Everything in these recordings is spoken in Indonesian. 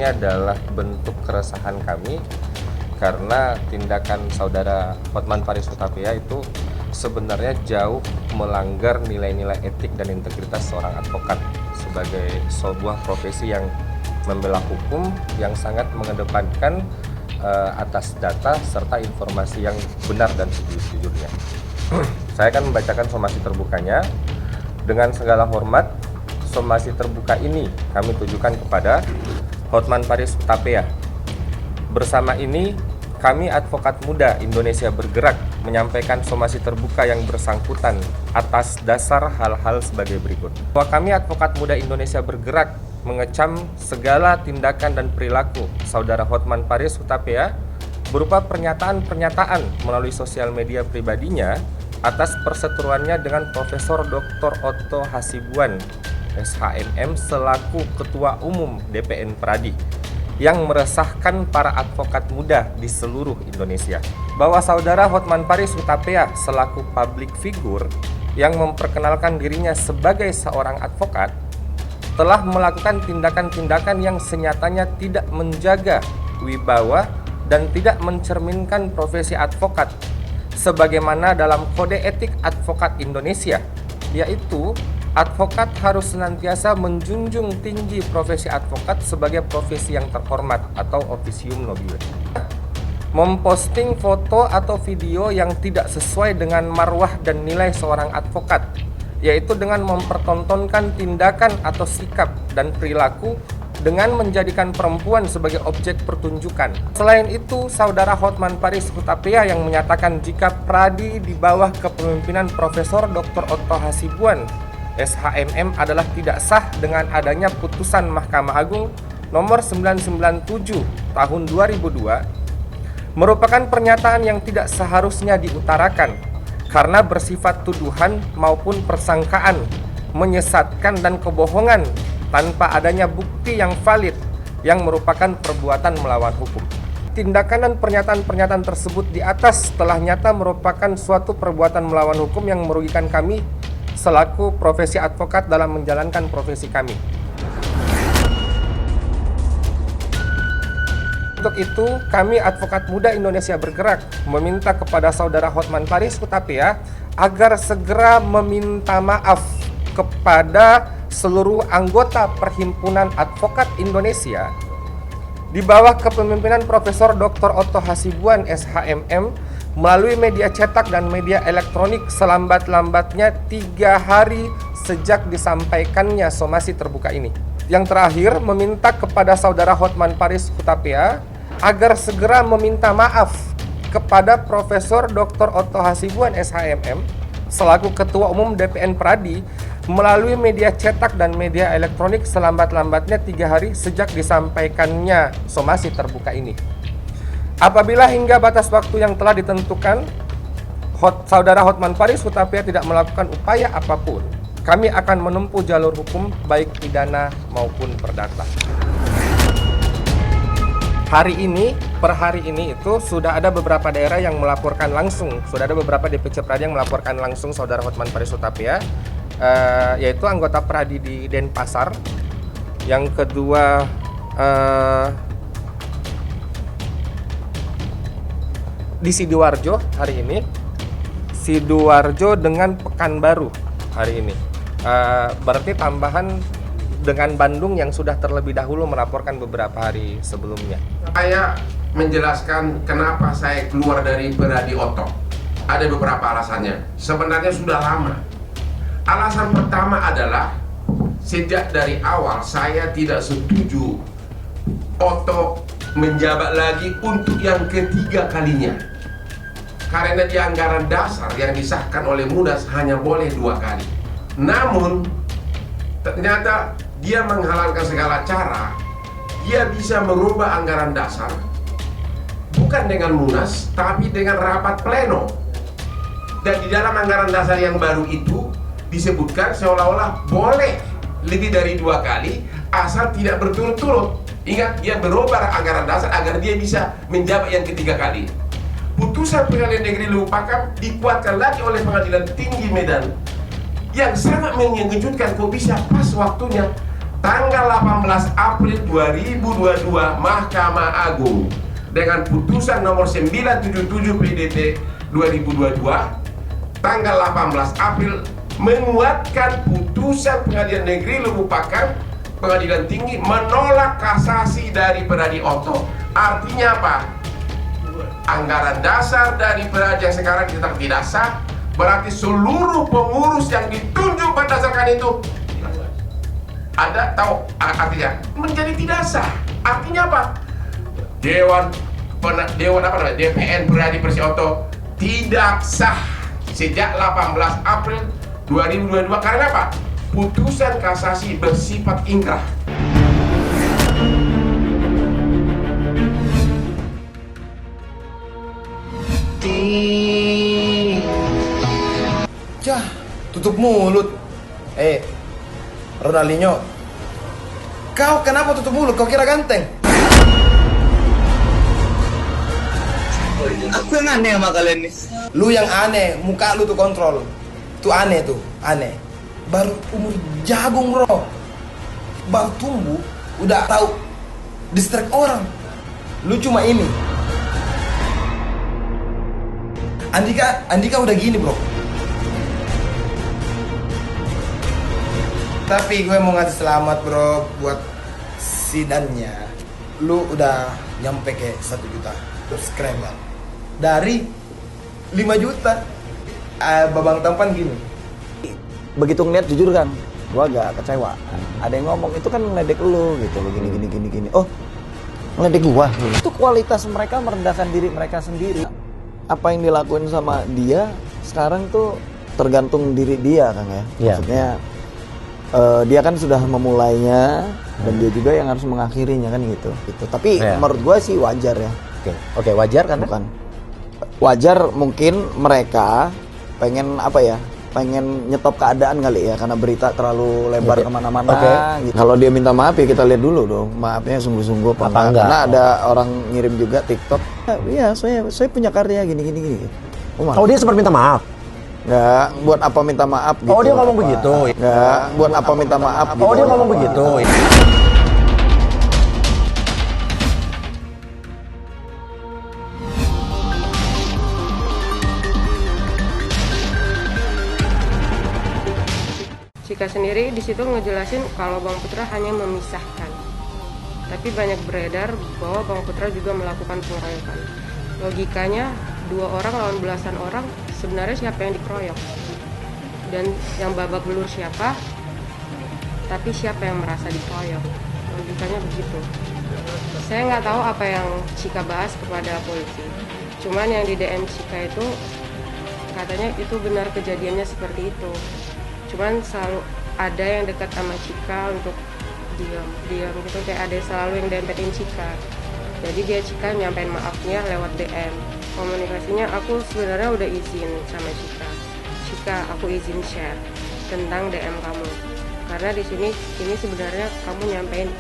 ini adalah bentuk keresahan kami karena tindakan saudara Hotman Paris Hutapea itu sebenarnya jauh melanggar nilai-nilai etik dan integritas seorang advokat sebagai sebuah profesi yang membela hukum yang sangat mengedepankan atas data serta informasi yang benar dan sejujurnya. Saya akan membacakan somasi terbukanya. Dengan segala hormat, somasi terbuka ini kami tujukan kepada Hotman Paris Hutapea. Bersama ini, kami advokat muda Indonesia Bergerak menyampaikan somasi terbuka yang bersangkutan atas dasar hal-hal sebagai berikut. Bahwa kami advokat muda Indonesia Bergerak mengecam segala tindakan dan perilaku saudara Hotman Paris Hutapea berupa pernyataan-pernyataan melalui sosial media pribadinya atas perseteruannya dengan Profesor Dr. Otto Hasibuan, SHMM selaku Ketua Umum DPN Pradi yang meresahkan para advokat muda di seluruh Indonesia. Bahwa saudara Hotman Paris Hutapea selaku public figure yang memperkenalkan dirinya sebagai seorang advokat telah melakukan tindakan-tindakan yang senyatanya tidak menjaga wibawa dan tidak mencerminkan profesi advokat sebagaimana dalam Kode Etik Advokat Indonesia, yaitu advokat harus senantiasa menjunjung tinggi profesi advokat sebagai profesi yang terhormat atau officium nobile. Memposting foto atau video yang tidak sesuai dengan marwah dan nilai seorang advokat, yaitu dengan mempertontonkan tindakan atau sikap dan perilaku dengan menjadikan perempuan sebagai objek pertunjukan. Selain itu, saudara Hotman Paris Hutapea yang menyatakan jika Pradi di bawah kepemimpinan Profesor Dr. Otto Hasibuan, SHMM adalah tidak sah dengan adanya putusan Mahkamah Agung nomor 997 tahun 2002 merupakan pernyataan yang tidak seharusnya diutarakan karena bersifat tuduhan maupun persangkaan, menyesatkan dan kebohongan tanpa adanya bukti yang valid yang merupakan perbuatan melawan hukum. Tindakan dan pernyataan-pernyataan tersebut di atas telah nyata merupakan suatu perbuatan melawan hukum yang merugikan kami selaku profesi advokat dalam menjalankan profesi kami. Untuk itu, kami advokat muda Indonesia Bergerak meminta kepada saudara Hotman Paris Hutapea agar segera meminta maaf kepada seluruh anggota Perhimpunan Advokat Indonesia di bawah kepemimpinan Profesor Dr. Otto Hasibuan SHMM melalui media cetak dan media elektronik selambat-lambatnya 3 hari sejak disampaikannya somasi terbuka ini. Yang terakhir, meminta kepada saudara Hotman Paris Hutapea agar segera meminta maaf kepada Profesor Dr. Otto Hasibuan SHMM selaku Ketua Umum DPN Pradi melalui media cetak dan media elektronik selambat-lambatnya 3 hari sejak disampaikannya somasi terbuka ini. Apabila hingga batas waktu yang telah ditentukan, saudara Hotman Paris Hutapea tidak melakukan upaya apapun, kami akan menempuh jalur hukum baik pidana maupun perdata. Per hari ini itu sudah ada beberapa daerah yang melaporkan langsung, sudah ada beberapa DPC Pradi yang melaporkan langsung saudara Hotman Paris Hutapea, yaitu anggota Pradi di Denpasar, yang kedua di Sidoarjo hari ini, Sidoarjo dengan Pekanbaru hari ini. Berarti tambahan dengan Bandung yang sudah terlebih dahulu melaporkan beberapa hari sebelumnya. Saya menjelaskan kenapa saya keluar dari Pradi Otto. Ada beberapa alasannya. Sebenarnya sudah lama. Alasan pertama adalah sejak dari awal saya tidak setuju Otto menjabat lagi untuk yang ketiga kalinya. Karena di anggaran dasar yang disahkan oleh Munas hanya boleh 2 kali. Namun ternyata dia menghalalkan segala cara. Dia bisa merubah anggaran dasar bukan dengan Munas, tapi dengan rapat pleno. Dan di dalam anggaran dasar yang baru itu disebutkan seolah-olah boleh lebih dari 2 kali asal tidak berturut-turut. Ingat, dia berubah anggaran dasar agar dia bisa menjabat yang ketiga kali. Putusan Pengadilan Negeri Lubukpakam dikuatkan lagi oleh Pengadilan Tinggi Medan yang sangat mengejutkan, kok bisa pas waktunya tanggal 18 April 2022 Mahkamah Agung dengan putusan nomor 977 PDT 2022 tanggal 18 April menguatkan putusan Pengadilan Negeri Lubuk Pakam Pengadilan Tinggi menolak kasasi dari Pradi Oto. Artinya apa? Anggaran dasar dari Pradi yang sekarang ditetapkan tidak sah, berarti seluruh pengurus yang ditunjuk berdasarkan itu ada tahu artinya menjadi tidak sah. Artinya apa? Dewan apa namanya? DPN Pradi Persioto tidak sah sejak 18 April 2022 karena apa? Putusan kasasi bersifat ingkrah. Yah, tutup mulut. Ronaldinho, kau kenapa tutup mulut? Kau kira ganteng? Aku yang aneh sama kalian nih. Lu yang aneh, muka lu tuh kontrol. Tuh aneh tuh, aneh. Baru umur jagung bro, baru tumbuh, udah tahu distract orang. Lu cuma ini. Andika udah gini bro. Tapi gue mau ngasih selamat bro buat Sidannya. Lu udah nyampe ke 1 juta subscriber dari 5 juta. Babang tampan gini. Begitu ngeliat jujur kan, gua agak kecewa. Ada yang ngomong itu kan ngeledek lu gitu, lu gini. Oh, ngeledek gua. Itu kualitas mereka merendahkan diri mereka sendiri. Apa yang dilakuin sama dia sekarang tuh tergantung diri dia kan ya. Maksudnya dia kan sudah memulainya dan dia juga yang harus mengakhirinya kan gitu. Tapi menurut gua sih wajar ya. Oke, wajar kan? Bukan. Wajar mungkin mereka pengen apa ya? Pengen nyetop keadaan kali ya karena berita terlalu lebar kemana-mana. Gitu. Kalau dia minta maaf ya kita lihat dulu dong maafnya sungguh-sungguh apa enggak. Karena ada orang ngirim juga TikTok. Iya saya punya karya gini. Oh dia sempat minta maaf? Nggak, buat apa minta maaf gitu. Oh dia ngomong begitu? Nggak, buat apa minta maaf gitu. Oh dia ngomong begitu? Cika sendiri di situ ngejelasin kalau Bang Putra hanya memisahkan. Tapi banyak beredar bahwa Bang Putra juga melakukan pengeroyokan. Logikanya 2 orang lawan belasan orang, sebenarnya siapa yang dikeroyok? Dan yang babak belur siapa? Tapi siapa yang merasa dikeroyok? Logikanya begitu. Saya nggak tahu apa yang Cika bahas kepada polisi. Cuman yang di DM Cika itu katanya itu benar kejadiannya seperti itu. Cuman selalu ada yang dekat sama Cika untuk diam gitu, kayak ada selalu yang dempetin Cika. Jadi dia Cika nyampein maafnya lewat DM. Komunikasinya aku sebenarnya udah izin sama Cika, aku izin share tentang DM kamu. Karena di sini ini sebenarnya kamu nyampein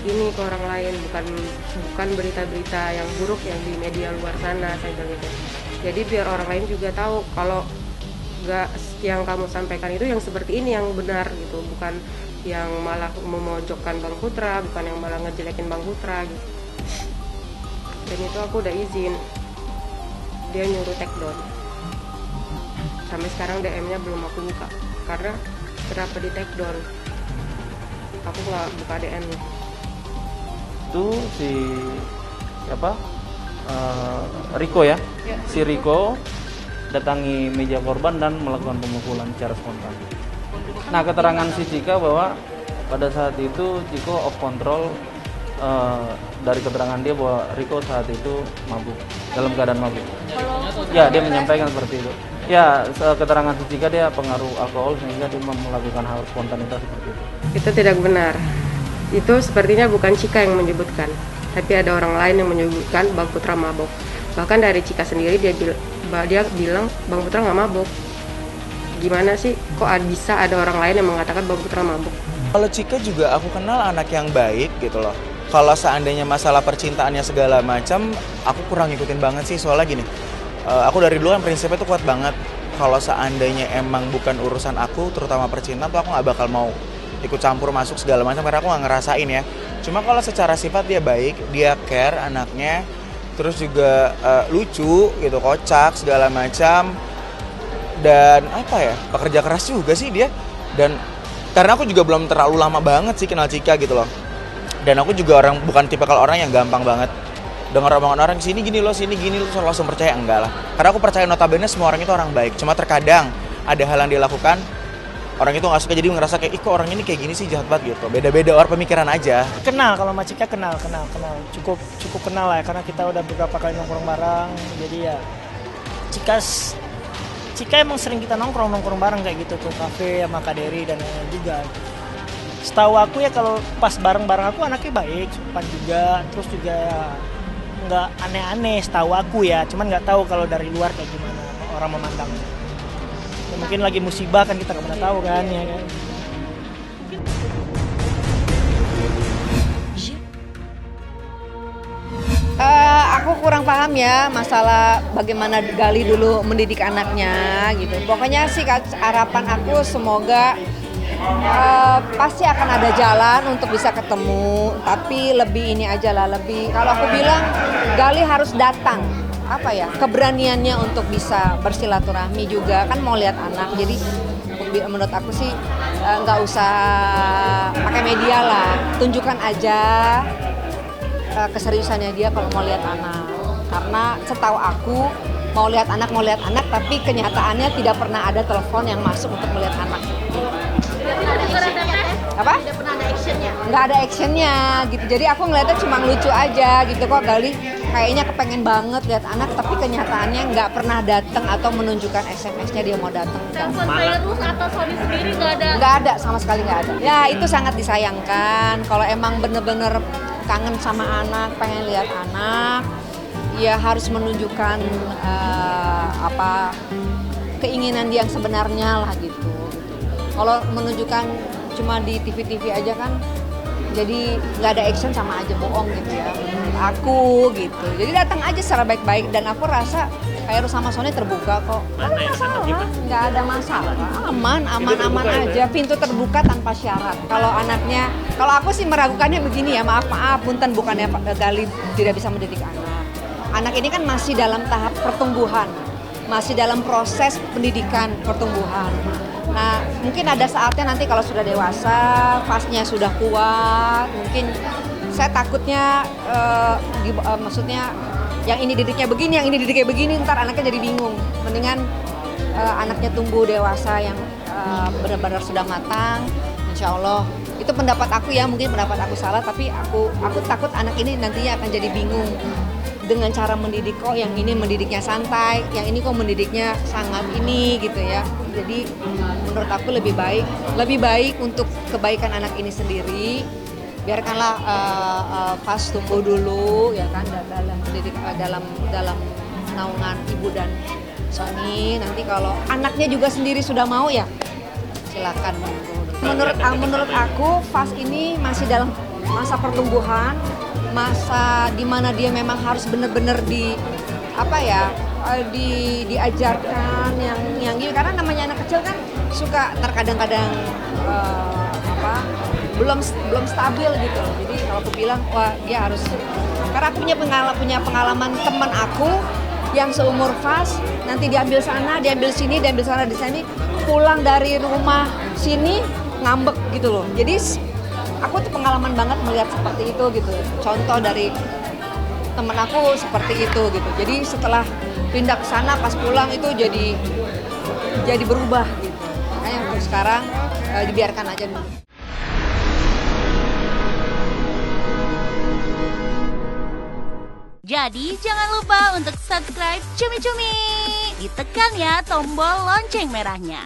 ini ke orang lain, bukan berita-berita yang buruk yang di media luar sana, saya bilang gitu. Jadi biar orang lain juga tahu kalau nggak yang kamu sampaikan itu yang seperti ini yang benar gitu, bukan yang malah memojokkan Bang Putra, bukan yang malah ngejelekin Bang Putra gitu. Dan itu aku udah izin, dia nyuruh take down. Sampai sekarang DM-nya belum aku buka karena kenapa di take down, aku nggak buka DM-nya. Itu si siapa? Riko ya? Si Riko datangi meja korban dan melakukan pemukulan secara spontan. Nah, keterangan si Cika bahwa pada saat itu Ciko off control, dari keterangan dia bahwa Riko saat itu mabuk, dalam keadaan mabuk. Ya, dia menyampaikan seperti itu. Ya, keterangan si Cika dia pengaruh alkohol sehingga dia melakukan hal spontanitas seperti itu. Itu tidak benar. Itu sepertinya bukan Cika yang menyebutkan, tapi ada orang lain yang menyebutkan Bang Putra mabuk. Bahkan dari Cika sendiri dia bilang Bang Putra nggak mabuk. Gimana sih kok bisa ada orang lain yang mengatakan Bang Putra mabuk? Kalau Cika juga aku kenal anak yang baik gitu loh. Kalau seandainya masalah percintaannya segala macam, aku kurang ngikutin banget sih. Soalnya gini, aku dari dulu kan prinsipnya tuh kuat banget. Kalau seandainya emang bukan urusan aku, terutama percintaan tuh aku nggak bakal mau ikut campur masuk segala macam karena aku nggak ngerasain ya. Cuma kalau secara sifat dia baik, dia care anaknya, terus juga lucu gitu, kocak segala macam, dan apa ya, pekerja keras juga sih dia. Dan karena aku juga belum terlalu lama banget sih kenal Cika gitu loh, dan aku juga bukan tipikal orang yang gampang banget dengar omongan orang sini gini lo langsung percaya, enggak lah. Karena aku percaya notabene semua orang itu orang baik. Cuma terkadang ada hal yang dia lakukan orang itu nggak suka, jadi ngerasa kayak ih kok orang ini kayak gini sih, jahat banget gitu. Beda-beda orang pemikiran aja. Kenal, kalau sama Cika kenal. Cukup kenal lah ya, karena kita udah beberapa kali nongkrong bareng. Jadi ya Cika emang sering kita nongkrong bareng kayak gitu tuh, kafe sama Kak Dery dan lain-lain juga. Setahu aku ya kalau pas bareng-bareng aku anaknya baik, sopan juga, terus juga ya nggak aneh-aneh setahu aku ya, cuman nggak tahu kalau dari luar kayak gimana orang memandangnya. Ya, mungkin lagi musibah kan, kita nggak pernah tahu kan ya kan. Aku kurang paham ya masalah bagaimana Gali dulu mendidik anaknya gitu. Pokoknya sih harapan aku semoga pasti akan ada jalan untuk bisa ketemu, tapi lebih ini aja lah, lebih kalau aku bilang Gali harus datang, apa ya, keberaniannya untuk bisa bersilaturahmi juga kan, mau lihat anak. Jadi menurut aku sih nggak usah pakai media lah, tunjukkan aja keseriusannya dia kalau mau lihat anak. Karena setahu aku mau lihat anak, tapi kenyataannya tidak pernah ada telepon yang masuk untuk melihat anak. Apa? Tidak pernah ada actionnya? Nggak ada actionnya gitu. Jadi aku ngeliatnya cuma lucu aja gitu, kok Gali kayaknya kepengen banget lihat anak, tapi kenyataannya nggak pernah datang atau menunjukkan SMS-nya dia mau datang. Telepon Fairuz atau Sony sendiri nggak ada? Nggak ada, sama sekali nggak ada. Ya itu sangat disayangkan. Kalau emang bener-bener kangen sama anak, pengen lihat anak, ya harus menunjukkan keinginan dia yang sebenarnya lah gitu. Kalau menunjukkan cuma di TV-TV aja kan, jadi nggak ada action, sama aja bohong gitu ya. Aku gitu. Jadi datang aja secara baik-baik, dan aku rasa kayak sama Sony terbuka kok. Nggak ada masalah, nggak ada masalah. Aman aja. Pintu terbuka tanpa syarat. Kalau aku sih meragukannya begini ya, maaf, punten, bukannya Gali tidak bisa mendidik anak. Anak ini kan masih dalam tahap pertumbuhan, masih dalam proses pendidikan pertumbuhan. Nah, mungkin ada saatnya nanti kalau sudah dewasa, pasnya sudah kuat, mungkin saya takutnya maksudnya yang ini didiknya begini, yang ini didiknya begini, ntar anaknya jadi bingung. Mendingan anaknya tumbuh dewasa yang benar-benar sudah matang, insya Allah. Itu pendapat aku ya, mungkin pendapat aku salah, tapi aku takut anak ini nantinya akan jadi bingung dengan cara mendidik, kok yang ini mendidiknya santai, yang ini kok mendidiknya sangat ini gitu ya. Jadi menurut aku lebih baik untuk kebaikan anak ini sendiri, biarkanlah Fas tumbuh dulu ya kan, dalam pendidik, dalam naungan ibu dan Sony. Nanti kalau anaknya juga sendiri sudah mau ya silakan. Menurut aku Fas ini masih dalam masa pertumbuhan, masa dimana dia memang harus benar-benar diajarkan yang gini, karena namanya anak kecil kan suka terkadang-kadang belum stabil gitu. Jadi kalau aku bilang wah dia harus, karena aku punya pengalaman teman aku yang seumur Fas, nanti diambil sana, diambil sini, diambil sana, di sini, pulang dari rumah sini ngambek gitu loh. Jadi aku tuh pengalaman banget melihat seperti itu gitu. Contoh dari temen aku seperti itu gitu. Jadi setelah pindah ke sana pas pulang itu jadi berubah gitu. Makanya untuk sekarang dibiarkan aja dulu. Jadi jangan lupa untuk subscribe Cumi Cumi. Ditekan ya tombol lonceng merahnya.